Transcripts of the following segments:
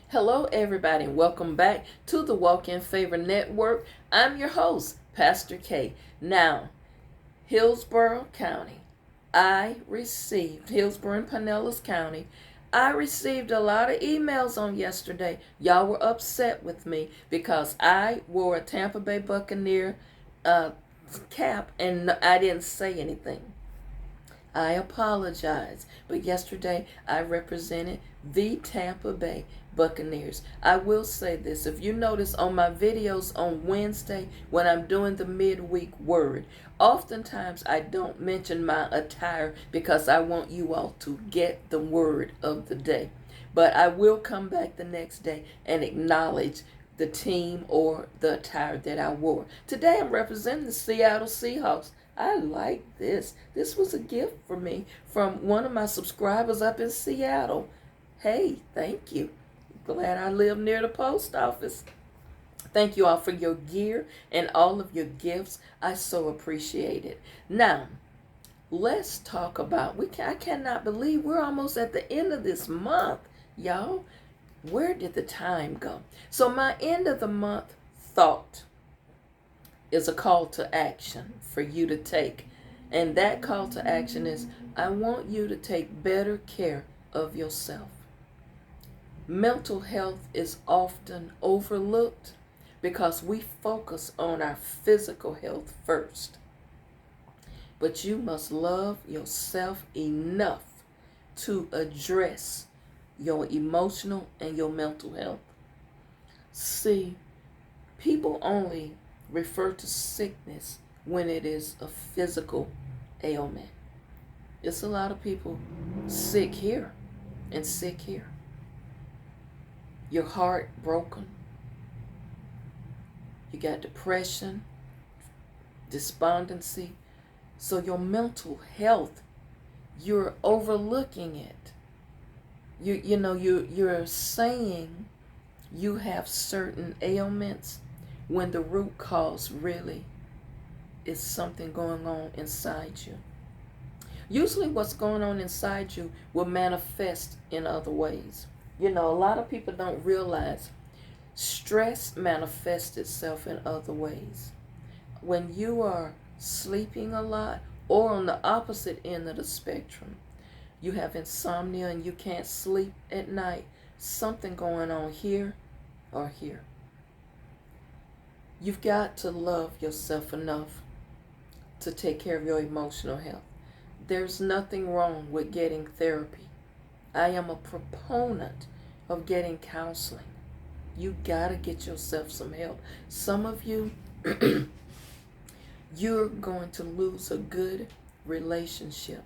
Hello, everybody, and welcome back to the Walk in Favor Network. I'm your host, Pastor K. Now, Hillsborough County, Hillsborough and Pinellas County, I received a lot of emails on yesterday. Y'all were upset with me because I wore a Tampa Bay Buccaneer cap and I didn't say anything. I apologize, but yesterday I represented the Tampa Bay Buccaneers. I will say this, if you notice on my videos on Wednesday when I'm doing the midweek word, oftentimes I don't mention my attire because I want you all to get the word of the day. But I will come back the next day and acknowledge the team or the attire that I wore. Today I'm representing the Seattle Seahawks. I like this. This was a gift for me from one of my subscribers up in Seattle. Hey, thank you. Glad I live near the post office. Thank you all for your gear and all of your gifts. I so appreciate it. Now, let's talk about, I cannot believe we're almost at the end of this month, y'all. Where did the time go? So my end of the month thought is a call to action for you to take. And that call to action is, I want you to take better care of yourself. Mental health is often overlooked because we focus on our physical health first. But you must love yourself enough to address your emotional and your mental health. See, people only refer to sickness when it is a physical ailment. It's a lot of people sick here and sick here. Your heart broken. You got depression, despondency. So your mental health, you're overlooking it. You're saying you have certain ailments when the root cause really is something going on inside you. Usually what's going on inside you will manifest in other ways. A lot of people don't realize stress manifests itself in other ways. When you are sleeping a lot, or on the opposite end of the spectrum, you have insomnia and you can't sleep at night, something going on here or here. You've got to love yourself enough to take care of your emotional health. There's nothing wrong with getting therapy. I am a proponent of getting counseling. You gotta get yourself some help. Some of you, you're going to lose a good relationship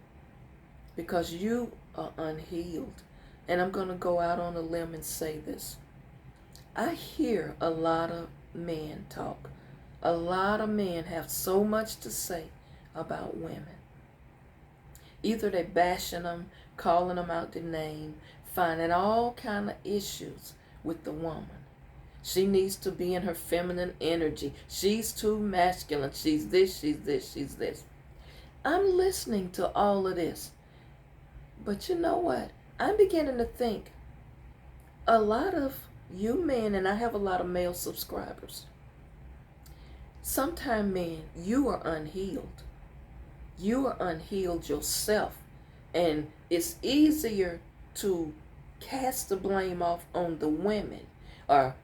because you are unhealed. And I'm going to go out on a limb and say this. I hear a lot of men talk. A lot of men have so much to say about women. Either they bashing them, calling them out their name, finding all kind of issues with the woman. She needs to be in her feminine energy. She's too masculine. She's this, she's this, she's this. I'm listening to all of this. But you know what? I'm beginning to think a lot of you men, and I have a lot of male subscribers, sometimes men, you are unhealed. You are unhealed yourself. And it's easier to cast the blame off on the women or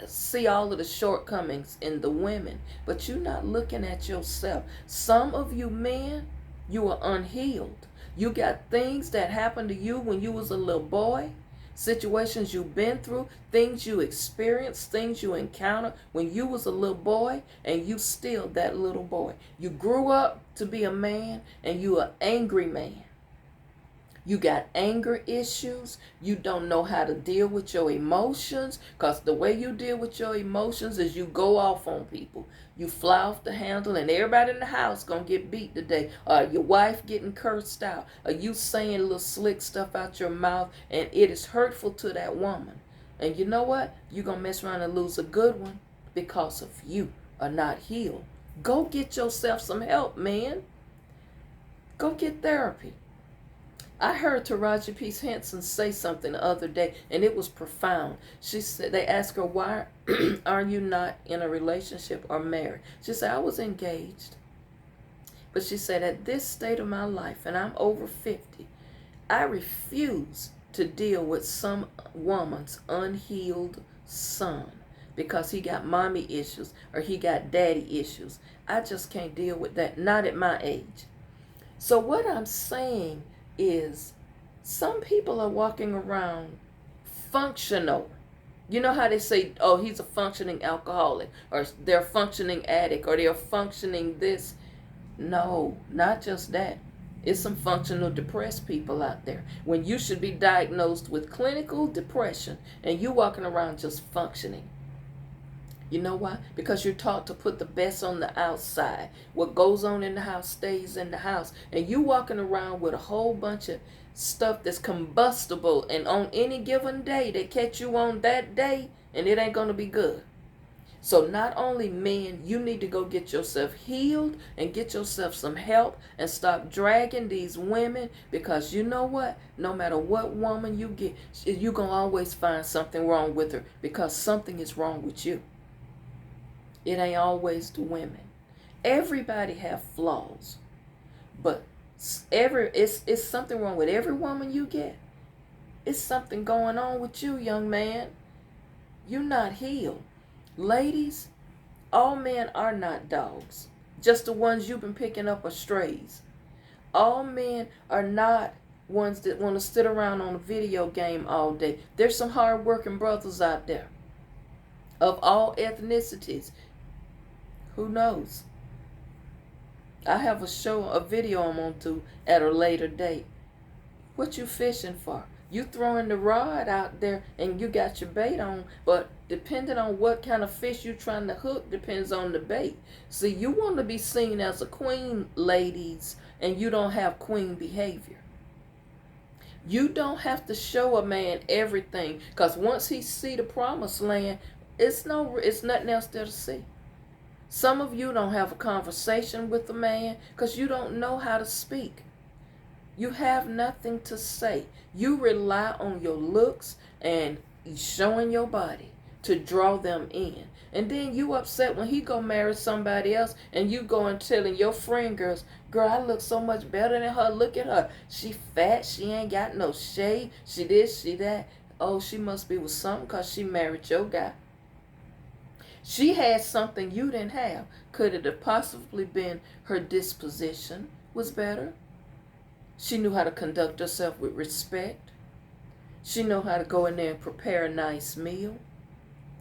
see all of the shortcomings in the women. But you're not looking at yourself. Some of you men, you are unhealed. You got things that happened to you when you was a little boy, situations you've been through, things you experienced, things you encountered when you was a little boy, and you still that little boy. You grew up to be a man, and you an angry man. You got anger issues. You don't know how to deal with your emotions, because the way you deal with your emotions is you go off on people. You fly off the handle and everybody in the house gonna get beat today. Or your wife getting cursed out. Or you saying little slick stuff out your mouth and it is hurtful to that woman. And you know what? You're gonna mess around and lose a good one because of you are not healed. Go get yourself some help, man. Go get therapy. I heard Taraji P. Henson say something the other day, and it was profound. She said, they asked her, why are you not in a relationship or married? She said, I was engaged. But she said, at this state of my life, and I'm over 50, I refuse to deal with some woman's unhealed son because he got mommy issues or he got daddy issues. I just can't deal with that, not at my age. So what I'm saying is, some people are walking around functional. You know how they say, oh, he's a functioning alcoholic, or they're a functioning addict, or they're functioning this. No, not just that. It's some functional depressed people out there. When you should be diagnosed with clinical depression and you walking around just functioning. You know why? Because you're taught to put the best on the outside. What goes on in the house stays in the house. And you walking around with a whole bunch of stuff that's combustible, and on any given day, they catch you on that day, and it ain't going to be good. So not only men, you need to go get yourself healed and get yourself some help and stop dragging these women, because you know what? No matter what woman you get, you're going to always find something wrong with her, because something is wrong with you. It ain't always the women. Everybody have flaws, but it's something wrong with every woman you get. It's something going on with you, young man. You're not healed. Ladies, all men are not dogs. Just the ones you've been picking up are strays. All men are not ones that want to sit around on a video game all day. There's some hard-working brothers out there of all ethnicities. Who knows? I have a video I'm on to at a later date. What you fishing for? You throwing the rod out there and you got your bait on, but depending on what kind of fish you're trying to hook depends on the bait. See, you want to be seen as a queen, ladies, and you don't have queen behavior. You don't have to show a man everything, because once he see the promised land, it's nothing else there to see. Some of you don't have a conversation with a man because you don't know how to speak. You have nothing to say. You rely on your looks and showing your body to draw them in. And then you upset when he go marry somebody else, and you go and telling your friend girls, girl, I look so much better than her. Look at her. She fat. She ain't got no shade. She this, she that. Oh, she must be with something because she married your guy. She had something you didn't have. Could it have possibly been her disposition was better? She knew how to conduct herself with respect. She knew how to go in there and prepare a nice meal.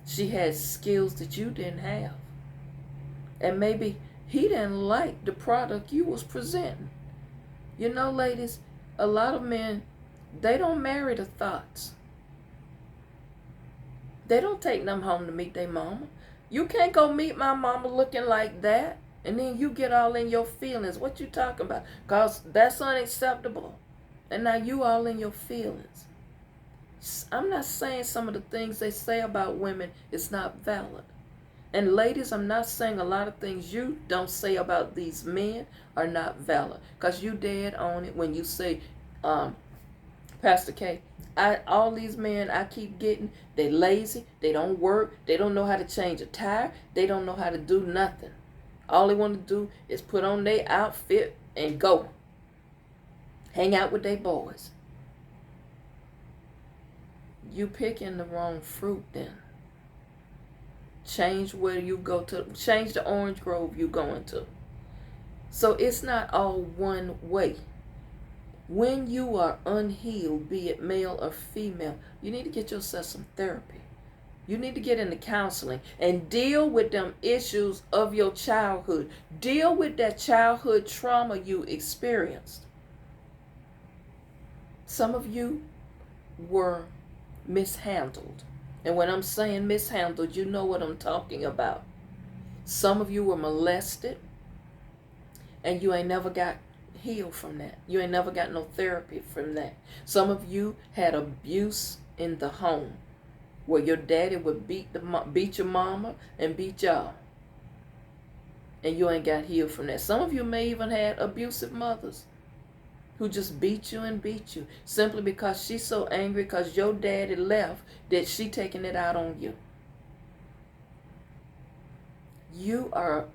She had skills that you didn't have. And maybe he didn't like the product you was presenting. You know, ladies, a lot of men, they don't marry the thoughts. They don't take them home to meet their mama. You can't go meet my mama looking like that, and then you get all in your feelings. What you talking about? Because that's unacceptable. And now you all in your feelings. I'm not saying some of the things they say about women is not valid. And ladies, I'm not saying a lot of things you don't say about these men are not valid. Because you dead on it when you say, Pastor K, all these men I keep getting, they lazy, they don't work, they don't know how to change a tire, they don't know how to do nothing. All they want to do is put on their outfit and go. Hang out with their boys. You picking the wrong fruit then. Change where you go to, change the orange grove you going to. So it's not all one way. When you are unhealed, be it male or female, you need to get yourself some therapy. You need to get into counseling and deal with them issues of your childhood. Deal with that childhood trauma you experienced. Some of you were mishandled. And when I'm saying mishandled, you know what I'm talking about. Some of you were molested and you ain't never got healed from that. You ain't never got no therapy from that. Some of you had abuse in the home where your daddy would beat your mama and beat y'all. And you ain't got healed from that. Some of you may even had abusive mothers who just beat you and beat you simply because she's so angry because your daddy left that she taking it out on you. You are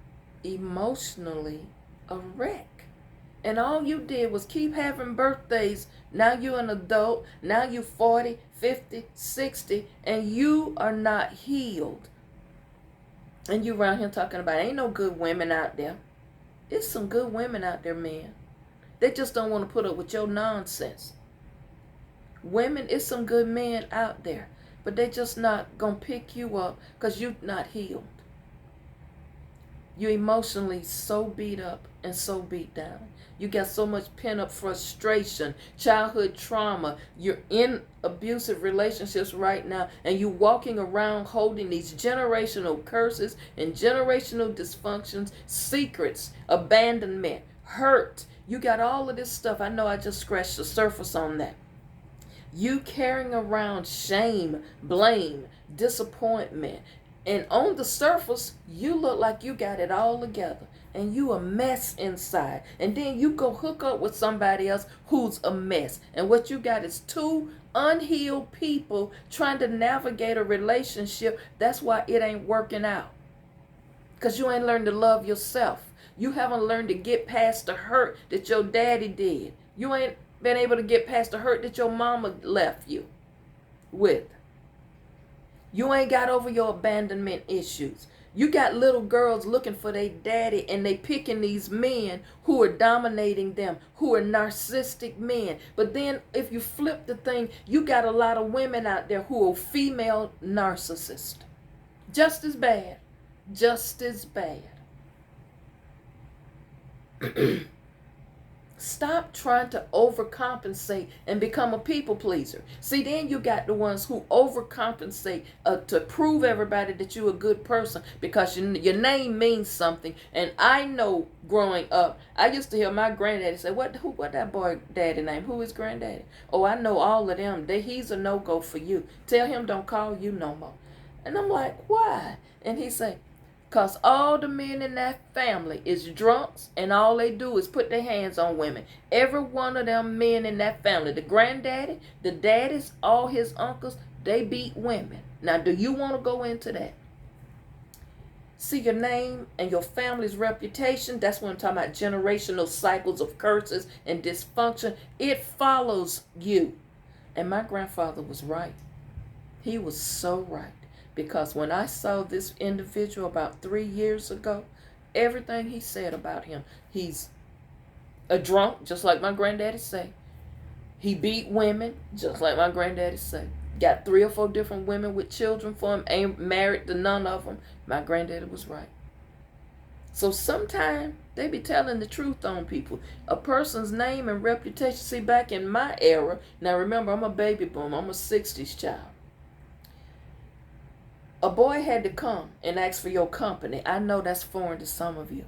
emotionally a wreck. And all you did was keep having birthdays. Now you're an adult. Now you're 40, 50, 60, and you are not healed. And you around here talking about ain't no good women out there. There's some good women out there, man. They just don't want to put up with your nonsense. Women, it's some good men out there, but they just not going to pick you up because you're not healed. You're emotionally so beat up and so beat down. You got so much pent-up frustration, childhood trauma. You're in abusive relationships right now, and you're walking around holding these generational curses and generational dysfunctions, secrets, abandonment, hurt. You got all of this stuff. I know I just scratched the surface on that. You carrying around shame, blame, disappointment. And on the surface, you look like you got it all together. And you a mess inside. And then you go hook up with somebody else who's a mess. And what you got is two unhealed people trying to navigate a relationship. That's why it ain't working out. Because you ain't learned to love yourself. You haven't learned to get past the hurt that your daddy did. You ain't been able to get past the hurt that your mama left you with. You ain't got over your abandonment issues. You got little girls looking for their daddy, and they picking these men who are dominating them, who are narcissistic men. But then if you flip the thing, you got a lot of women out there who are female narcissists. Just as bad. Just as bad. Stop trying to overcompensate and become a people pleaser. See, then you got the ones who overcompensate to prove everybody that you're a good person because your name means something. And I know growing up, I used to hear my granddaddy say, what that boy daddy name? Who is granddaddy? Oh, I know all of them. He's a no-go for you. Tell him don't call you no more. And I'm like, why? And he said, because all the men in that family is drunks, and all they do is put their hands on women. Every one of them men in that family, the granddaddy, the daddies, all his uncles, they beat women. Now, do you want to go into that? See, your name and your family's reputation, that's what I'm talking about, generational cycles of curses and dysfunction. It follows you. And my grandfather was right. He was so right. Because when I saw this individual about 3 years ago, everything he said about him, he's a drunk, just like my granddaddy say. He beat women, just like my granddaddy say. Got 3 or 4 different women with children for him, ain't married to none of them. My granddaddy was right. So sometimes they be telling the truth on people. A person's name and reputation, see, back in my era, now remember, I'm a baby boom, I'm a 60s child. A boy had to come and ask for your company. I know that's foreign to some of you.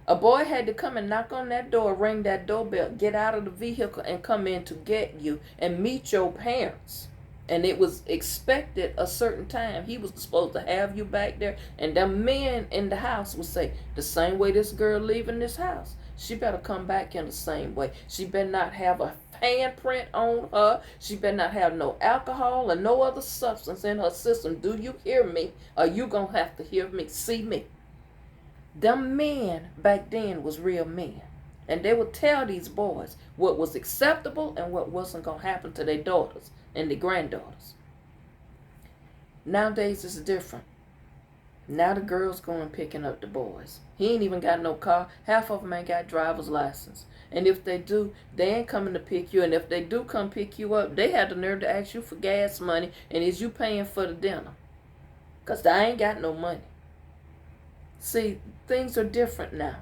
A boy had to come and knock on that door, ring that doorbell, get out of the vehicle and come in to get you and meet your parents. And it was expected a certain time. He was supposed to have you back there. And the men in the house would say, the same way this girl leaving this house, she better come back in the same way. She better not have a handprint on her. She better not have no alcohol or no other substance in her system. Do you hear me? Or you gonna have to hear me, see me. Them men back then was real men. And they would tell these boys what was acceptable and what wasn't gonna happen to their daughters and their granddaughters. Nowadays it's different. Now the girls going picking up the boys. He ain't even got no car. Half of them ain't got driver's license. And if they do, they ain't coming to pick you. And if they do come pick you up, they have the nerve to ask you for gas money. And is you paying for the dinner? Because I ain't got no money. See, things are different now.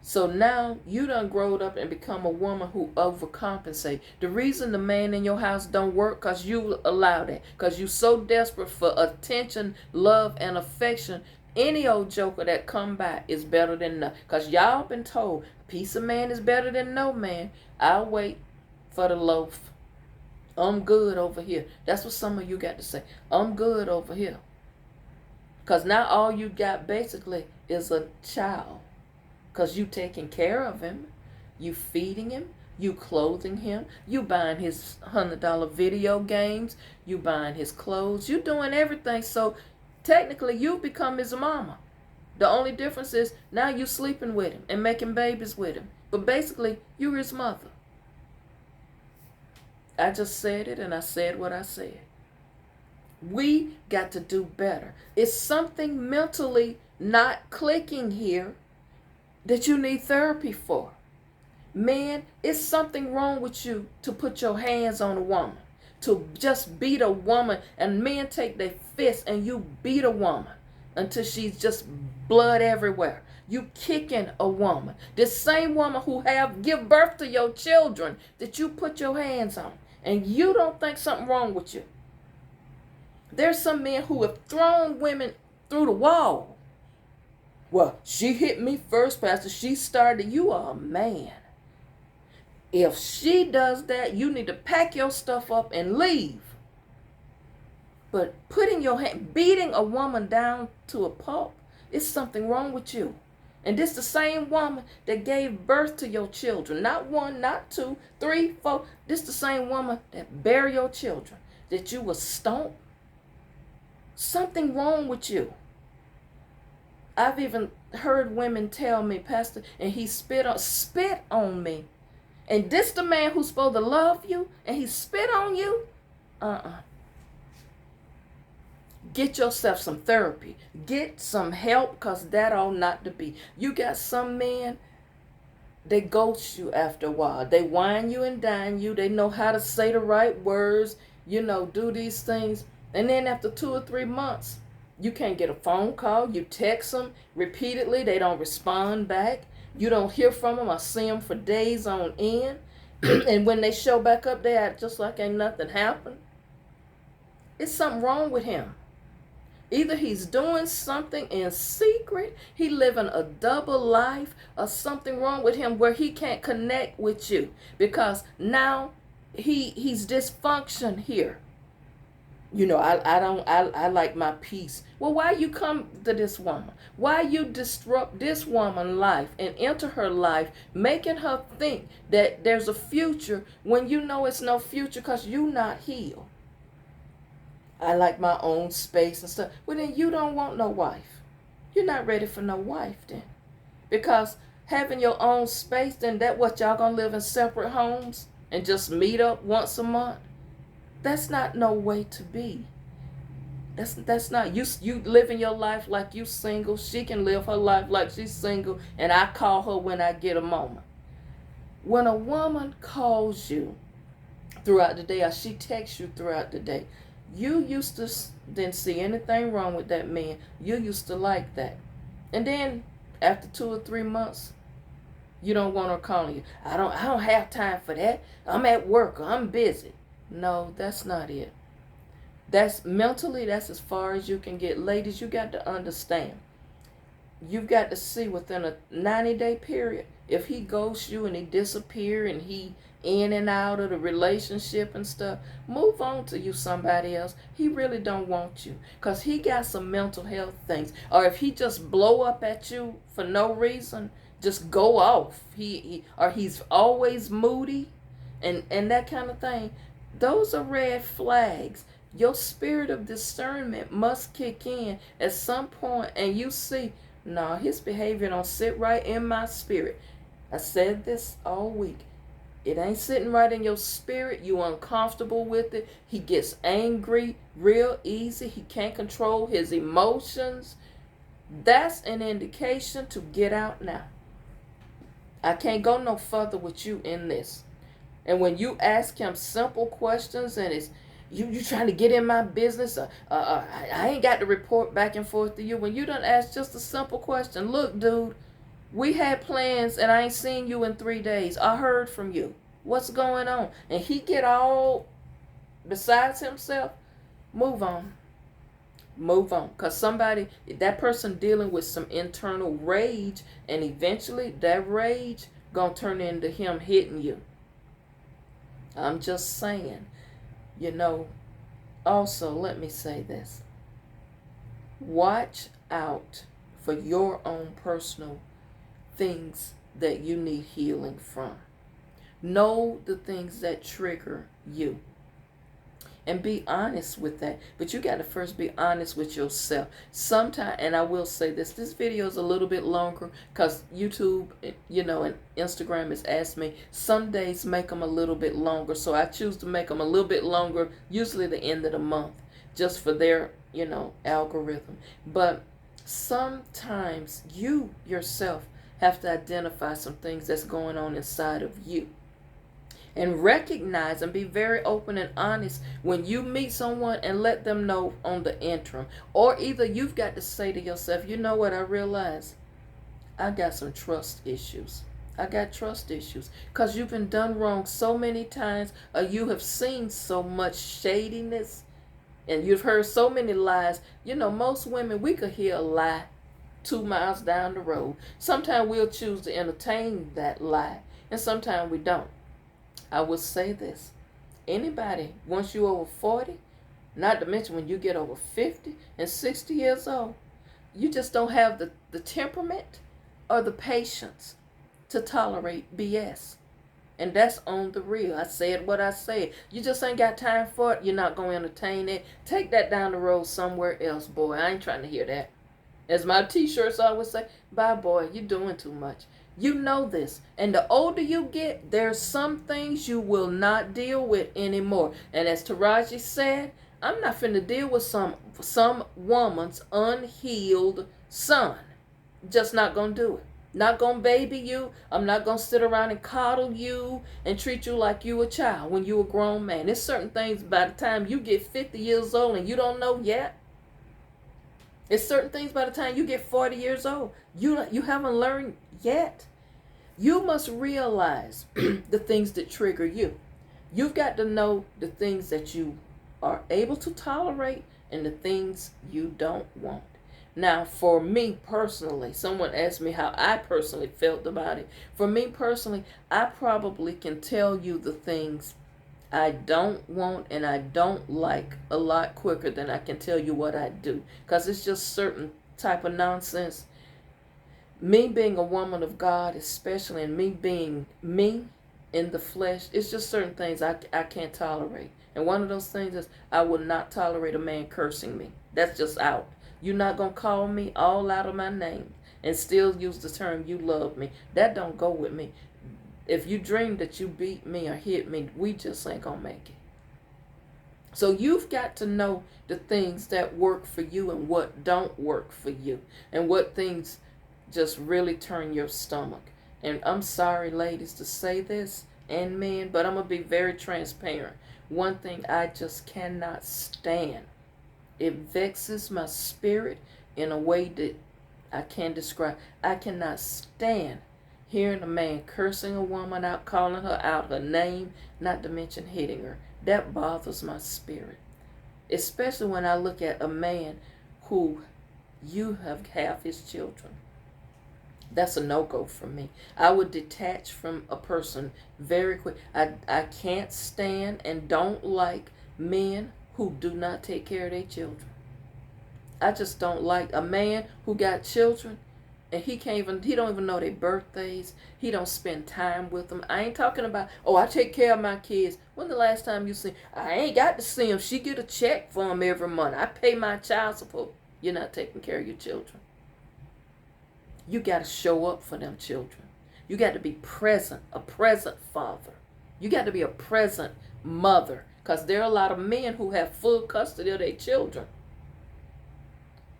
So now you done growed up and become a woman who overcompensate. The reason the man in your house don't work because you allow that. Because you so desperate for attention, love, and affection. Any old joker that come by is better than none. Because y'all been told a piece of man is better than no man. I'll wait for the loaf. I'm good over here. That's what some of you got to say. I'm good over here. Because now all you got basically is a child. Because you taking care of him. You feeding him. You clothing him. You buying his $100 video games. You buying his clothes. You doing everything. So technically you become his mama. The only difference is now you sleeping with him and making babies with him. But basically, you're his mother. I just said it, and I said what I said. We got to do better. It's something mentally not clicking here that you need therapy for. Man, it's something wrong with you to put your hands on a woman, to just beat a woman, and men take their fists and you beat a woman until she's just blood everywhere. You kicking a woman. This same woman who give birth to your children that you put your hands on, and you don't think something wrong with you. There's some men who have thrown women through the wall. Well, she hit me first, Pastor. She started. You are a man. If she does that, you need to pack your stuff up and leave. But beating a woman down to a pulp, it's something wrong with you. And this the same woman that gave birth to your children. Not one, not two, three, four. This the same woman that bare your children. That you will stomp. Something wrong with you. I've even heard women tell me, Pastor, and he spit on me. And this the man who's supposed to love you, and he spit on you? Get yourself some therapy. Get some help, because that ought not to be. You got some men, they ghost you after a while. They whine you and dine you. They know how to say the right words, do these things. And then after 2 or 3 months, you can't get a phone call. You text them repeatedly. They don't respond back. You don't hear from them or see them for days on end. And when they show back up, they act just like ain't nothing happened. It's something wrong with him. Either he's doing something in secret, he living a double life, or something wrong with him where he can't connect with you. Because now he's dysfunction here. I like my peace. Well, why you come to this woman? Why you disrupt this woman's life and enter her life, making her think that there's a future when you know it's no future because you not healed? I like my own space and stuff. Well, then you don't want no wife. You're not ready for no wife then. Because having your own space, then that what y'all gonna live in separate homes and just meet up once a month? That's not no way to be. That's not you living your life like you single. She can live her life like she's single, and I call her when I get a moment. When a woman calls you throughout the day, or she texts you throughout the day, you used to didn't see anything wrong with that man. You used to like that. And then after 2 or 3 months, you don't want her calling you. I don't have time for that. I'm at work or I'm busy. No, that's not it. That's mentally, that's as far as you can get. Ladies, you got to understand. You've got to see within a 90-day period, if he ghosts you and he disappear and he in and out of the relationship and stuff, move on to you somebody else. He really don't want you because he got some mental health things. Or if he just blow up at you for no reason, just go off. He's always moody and that kind of thing. Those are red flags. Your spirit of discernment must kick in at some point, and you see, no, his behavior don't sit right in my spirit. I said this all week. It ain't sitting right in your spirit. You uncomfortable with it. He gets angry real easy. He can't control his emotions. That's an indication to get out now. I can't go no further with you in this. And when you ask him simple questions and it's you trying to get in my business, I ain't got to report back and forth to you. When you done ask just a simple question, look, dude, we had plans and I ain't seen you in 3 days. I heard from you. What's going on? And he get all besides himself. Move on. Move on. Because that person dealing with some internal rage, and eventually that rage gonna turn into him hitting you. I'm just saying. Also, let me say this. Watch out for your own personal things that you need healing from. Know the things that trigger you and be honest with that. But you got to first be honest with yourself. Sometimes, and I will say this video is a little bit longer because YouTube, and Instagram has asked me some days make them a little bit longer. So I choose to make them a little bit longer, usually the end of the month, just for their, algorithm. But sometimes you yourself have to identify some things that's going on inside of you and recognize and be very open and honest when you meet someone, and let them know on the interim. Or either you've got to say to yourself, you know what, I realize I got some trust issues. I got trust issues because you've been done wrong so many times, or you have seen so much shadiness and you've heard so many lies. Most women, we could hear a lie 2 miles down the road. Sometimes we'll choose to entertain that lie, and sometimes we don't. I will say this. Anybody, once you over 40, not to mention when you get over 50 and 60 years old, you just don't have the temperament or the patience to tolerate BS. And that's on the real. I said what I said. You just ain't got time for it. You're not going to entertain it. Take that down the road somewhere else, boy. I ain't trying to hear that. As my t-shirts always say, bye, boy, you're doing too much. You know this. And the older you get, there's some things you will not deal with anymore. And as Taraji said, I'm not finna deal with some woman's unhealed son. Just not gonna do it. Not gonna baby you. I'm not gonna sit around and coddle you and treat you like you a child when you a grown man. There's certain things by the time you get 50 years old and you don't know yet. It's certain things by the time you get 40 years old, you haven't learned yet. You must realize the things that trigger you. You've got to know the things that you are able to tolerate and the things you don't want. Now, for me personally, someone asked me how I personally felt about it. For me personally, I probably can tell you the things I don't want and I don't like a lot quicker than I can tell you what I do. Because it's just certain type of nonsense. Me being a woman of God, especially, and me being me in the flesh, it's just certain things I can't tolerate. And one of those things is I will not tolerate a man cursing me. That's just out. You're not going to call me all out of my name and still use the term you love me. That don't go with me. If you dream that you beat me or hit me, we just ain't gonna make it. So you've got to know the things that work for you and what don't work for you, and what things just really turn your stomach. And I'm sorry, ladies, to say this, and men, but I'm gonna be very transparent. One thing I just cannot stand. It vexes my spirit in a way that I can't describe. I cannot stand hearing a man cursing a woman out, calling her out her name, not to mention hitting her. That bothers my spirit. Especially when I look at a man who you have his children. That's a no-go for me. I would detach from a person very quick. I can't stand and don't like men who do not take care of their children. I just don't like a man who got children and he don't even know their birthdays. He don't spend time with them. I ain't talking about, oh, I take care of my kids. When the last time you seen? I ain't got to see them. She get a check for them every month. I pay my child support. You're not taking care of your children. You got to show up for them children. You got to be present, a present father. You got to be a present mother, because there are a lot of men who have full custody of their children.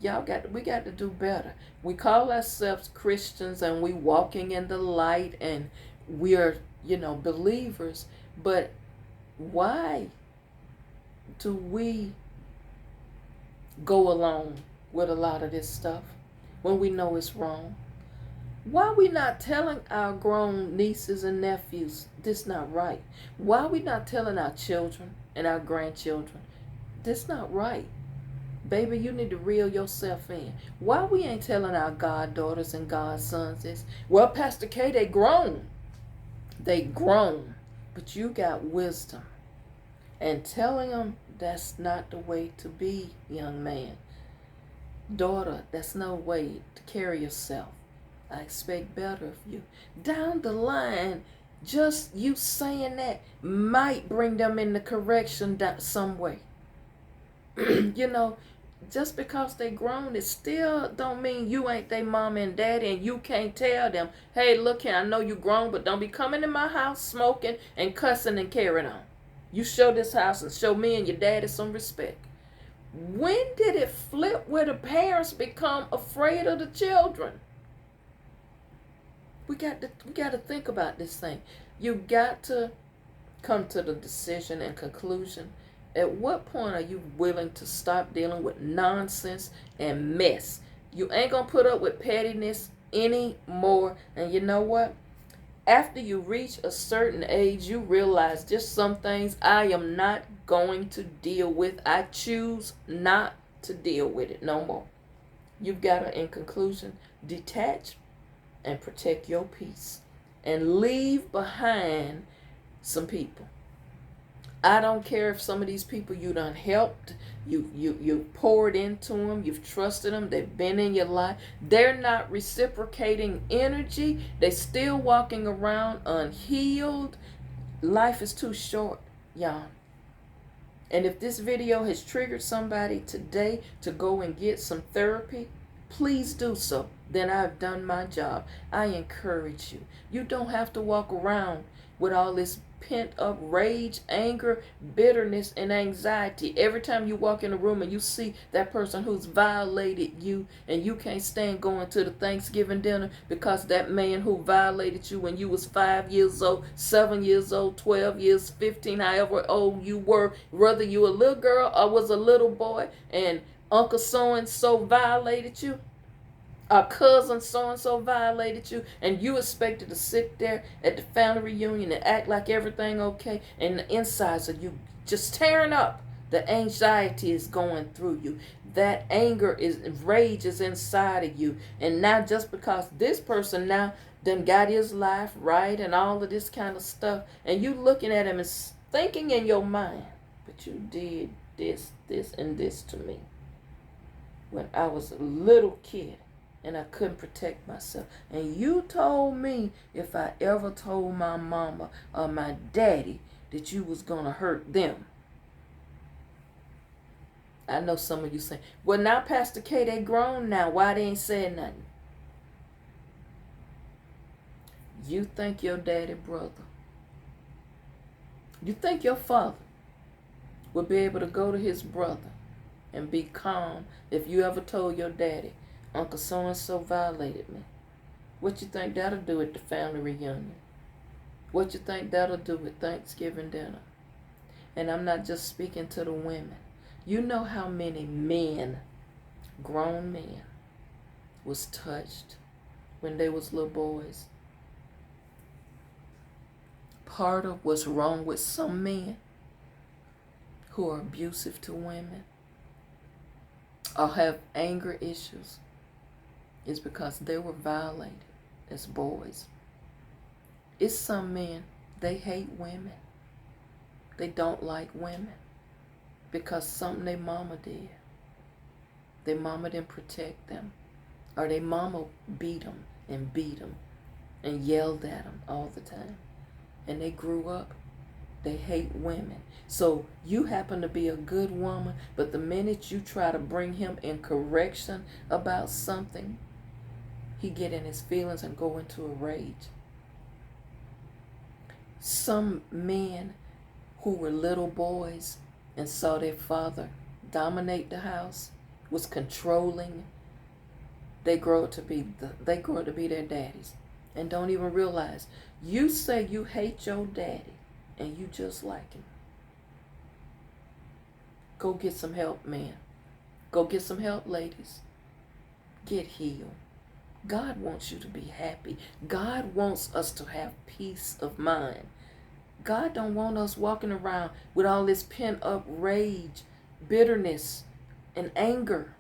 We got to do better. We call ourselves Christians and we walking in the light and we're, believers. But why do we go along with a lot of this stuff when we know it's wrong? Why are we not telling our grown nieces and nephews this not right? Why are we not telling our children and our grandchildren this not right? Baby, you need to reel yourself in. Why we ain't telling our goddaughters and godsons this? Well, Pastor K, they grown. They grown. But you got wisdom. And telling them that's not the way to be, young man. Daughter, that's no way to carry yourself. I expect better of you. Down the line, Just you saying that might bring them into correction some way. You know, just because they grown, it still don't mean you ain't they mom and daddy, and you can't tell them, hey, look here, I know you grown, but don't be coming in my house smoking and cussing and carrying on. You show this house and show me and your daddy some respect. When did it flip where the parents become afraid of the children? We got to think about this thing. You got to come to the decision and conclusion. At what point are you willing to stop dealing with nonsense and mess? You ain't gonna put up with pettiness anymore. And you know what? After you reach a certain age, you realize just some things I am not going to deal with. I choose not to deal with it no more. You've got to, in conclusion, detach and protect your peace and leave behind some people. I don't care if some of these people you done helped, you poured into them, you've trusted them, they've been in your life. They're not reciprocating energy. They're still walking around unhealed. Life is too short, y'all. And if this video has triggered somebody today to go and get some therapy, please do so. Then I've done my job. I encourage you. You don't have to walk around with all this pent up rage, anger, bitterness, and anxiety. Every time you walk in a room and you see that person who's violated you, and you can't stand going to the Thanksgiving dinner because that man who violated you when you was 5 years old, 7 years old, 12 years, 15, however old you were, whether you a little girl or was a little boy, and Uncle so-and-so violated you, our cousin so-and-so violated you, and you expected to sit there at the family reunion and act like everything okay, and the insides of you just tearing up. The anxiety is going through you. That anger is, rage is inside of you. And now just because this person now done got his life right and all of this kind of stuff, and you looking at him and thinking in your mind, but you did this, and this to me when I was a little kid. And I couldn't protect myself. And you told me if I ever told my mama or my daddy that you was going to hurt them. I know some of you say, well, now Pastor K, they grown now. Why they ain't saying nothing? You think your daddy brother, you think your father would be able to go to his brother and be calm if you ever told your daddy, Uncle so-and-so violated me? What you think that'll do at the family reunion? What you think that'll do at Thanksgiving dinner? And I'm not just speaking to the women. You know how many men, grown men, was touched when they was little boys? Part of what's wrong with some men who are abusive to women or have anger issues is because they were violated as boys. It's some men, they hate women. They don't like women because something their mama did. Their mama didn't protect them, or their mama beat them and yelled at them all the time. And they grew up, they hate women. So you happen to be a good woman, but the minute you try to bring him in correction about something, he get in his feelings and go into a rage. Some men who were little boys and saw their father dominate the house, was controlling, they grow up to be their daddies and don't even realize. You say you hate your daddy and you just like him. Go get some help, man. Go get some help, ladies. Get healed. God wants you to be happy. God wants us to have peace of mind. God don't want us walking around with all this pent up rage, bitterness, and anger,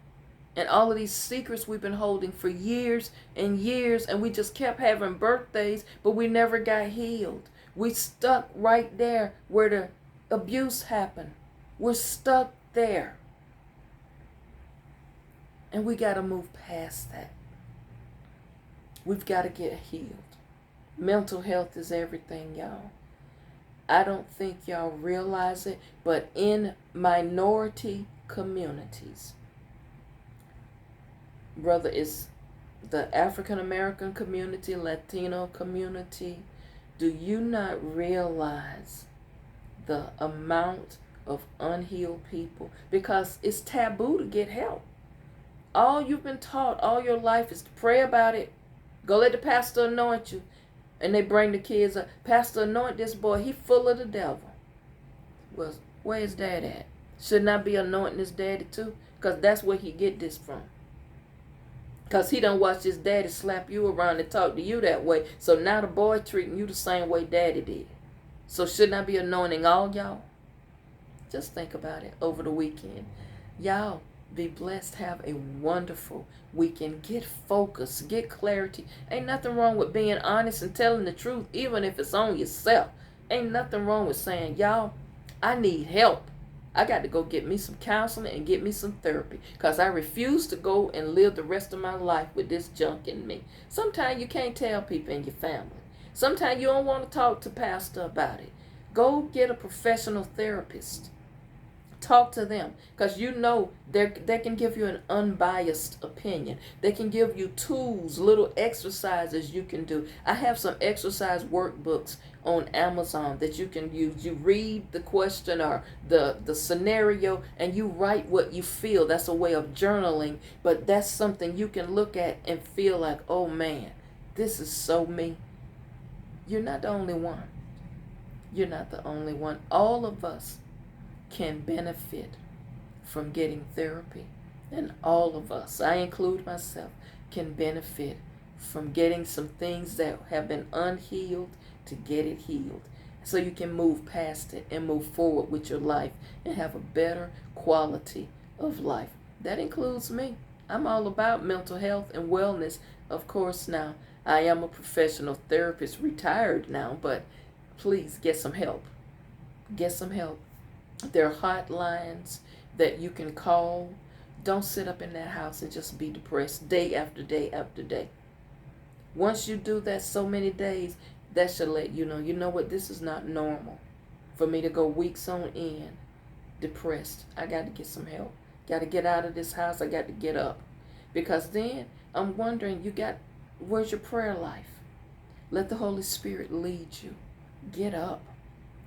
and all of these secrets we've been holding for years and years, and we just kept having birthdays, but we never got healed. We stuck right there where the abuse happened. We're stuck there. And we got to move past that. We've got to get healed. Mental health is everything, y'all. I don't think y'all realize it, but in minority communities, whether it's the African American community, Latino community, do you not realize the amount of unhealed people? Because it's taboo to get help. All you've been taught all your life is to pray about it. Go let the pastor anoint you. And they bring the kids up. Pastor, anoint this boy. He full of the devil. Well, where is dad at? Shouldn't I be anointing his daddy too? Because that's where he get this from. Because he done watched his daddy slap you around and talk to you that way. So now the boy treating you the same way daddy did. So shouldn't I be anointing all y'all? Just think about it over the weekend. Y'all be blessed. Have a wonderful weekend. Get focused. Get clarity. Ain't nothing wrong with being honest and telling the truth, even if it's on yourself. Ain't nothing wrong with saying, y'all, I need help. I got to go get me some counseling and get me some therapy, because I refuse to go and live the rest of my life with this junk in me. Sometimes you can't tell people in your family. Sometimes you don't want to talk to pastor about it. Go get a professional therapist. Talk to them, because you know they can give you an unbiased opinion. They can give you tools, little exercises you can do. I have some exercise workbooks on Amazon that you can use. You read the question or the scenario and you write what you feel. That's a way of journaling, but that's something you can look at and feel like, oh man, this is so me. You're not the only one. You're not the only one. All of us can benefit from getting therapy, and all of us, I include myself, can benefit from getting some things that have been unhealed to get it healed, so you can move past it and move forward with your life and have a better quality of life. That includes me. I'm all about mental health and wellness. Of course, now I am a professional therapist, retired now, but please get some help. Get some help. There are hotlines that you can call. Don't sit up in that house and just be depressed day after day after day. Once you do that so many days, that should let you know what, this is not normal for me to go weeks on end depressed. I got to get some help. Got to get out of this house. I got to get up. Because then I'm wondering, where's your prayer life? Let the Holy Spirit lead you. Get up.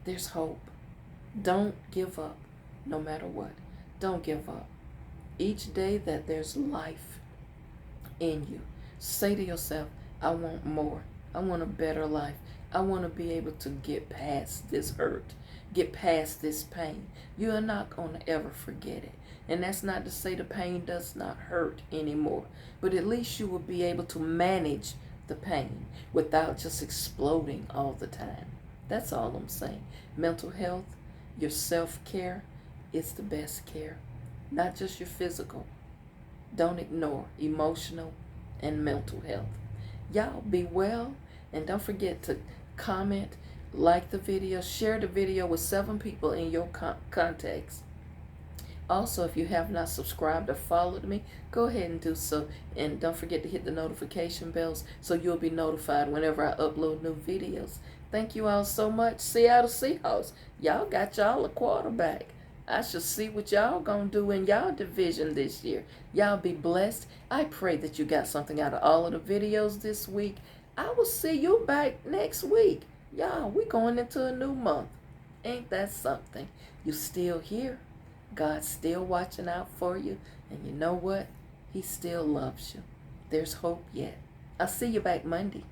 There's hope. Don't give up, no matter what. Don't give up. Each day that there's life in you, say to yourself, I want more. I want a better life. I want to be able to get past this hurt, get past this pain. You are not going to ever forget it. And that's not to say the pain does not hurt anymore, but at least you will be able to manage the pain without just exploding all the time. That's all I'm saying. Mental health, your self-care is the best care, not just your physical. Don't ignore emotional and mental health. Y'all be well, and don't forget to comment, like the video, share the video with 7 people in your contacts. Also, if you have not subscribed or followed me, go ahead and do so. And don't forget to hit the notification bells so you'll be notified whenever I upload new videos. Thank you all so much. Seattle Seahawks, y'all got y'all a quarterback. I shall see what y'all gonna do in y'all division this year. Y'all be blessed. I pray that you got something out of all of the videos this week. I will see you back next week. Y'all, we going into a new month. Ain't that something? You still here. God's still watching out for you. And you know what? He still loves you. There's hope yet. I'll see you back Monday.